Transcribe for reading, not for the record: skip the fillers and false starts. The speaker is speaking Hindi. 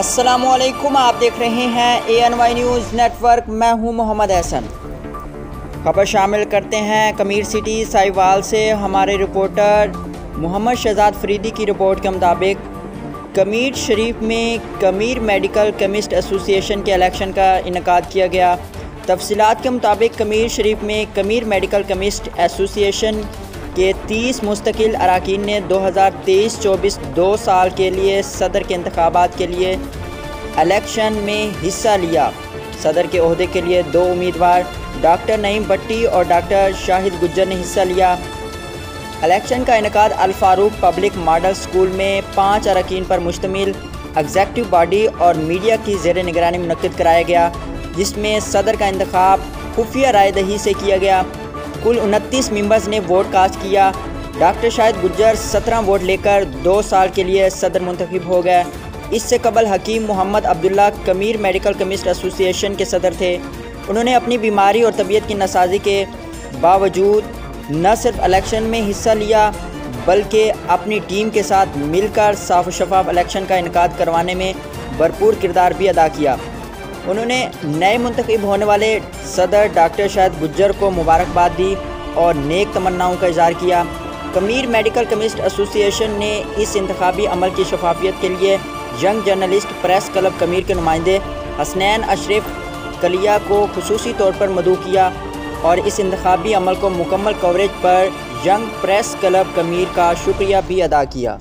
अस्सलामुअलैकुम, आप देख रहे हैं ANY न्यूज़ नेटवर्क। मैं हूं मोहम्मद एहसन। खबर शामिल करते हैं कमीर सिटी साहिवाल से। हमारे रिपोर्टर मोहम्मद शहजाद फरीदी की रिपोर्ट के मुताबिक कमीर शरीफ में कमीर मेडिकल केमिस्ट एसोसिएशन के इलेक्शन का इनेकाद किया गया। तफसीलात के मुताबिक कमीर शरीफ में कमीर मेडिकल केमिस्ट एसोसिएशन के 30 मुस्तकिल अरकान ने 2023-24 2 साल के लिए सदर के इंतखाबात के लिए इलेक्शन में हिस्सा लिया। सदर के ओहदे के लिए 2 उम्मीदवार डॉक्टर नईम भट्टी और डॉक्टर शाहिद गुज्जर ने हिस्सा लिया। इलेक्शन का इनेकाद अल फारूक पब्लिक मॉडल स्कूल में 5 अरकान पर मुश्तमिल एग्जेक्टिव बॉडी और मीडिया की ज़ेर निगरानी मुनक्किद कराया गया, जिसमें सदर का इंतखाब खुफिया राय दही से किया गया। कुल 29 मेंबर्स ने वोट कास्ट किया। डॉक्टर शाहिद गुज्जर 17 वोट लेकर 2 साल के लिए सदर मुंतखब हो गए। इससे कबल हकीम Mohammad Abdullah कमीर medical chemist association के सदर थे। उन्होंने अपनी बीमारी और तबीयत की नसाजी के बावजूद न सिर्फ इलेक्शन में हिस्सा लिया बल्कि अपनी टीम के साथ मिलकर साफ शफाफ इलेक्शन का इनेकाद करवाने में भरपूर किरदार भी अदा किया। उन्होंने नए मुंतखब होने वाले सदर डॉक्टर शाहिद गुज्जर को मुबारकबाद दी और नेक तमन्नाओं का इज़हार किया। कमीर मेडिकल केमिस्ट एसोसिएशन ने इस इंतखाबी अमल की शफाफियत के लिए यंग जर्नलिस्ट प्रेस क्लब कमीर के नुमाइंदे हसनैन अशरफ कलिया को खुसूसी तौर पर मदऊ किया और इस इंतखाबी अमल को मुकम्मल कवरेज पर यंग प्रेस क्लब कमीर का शुक्रिया भी अदा किया।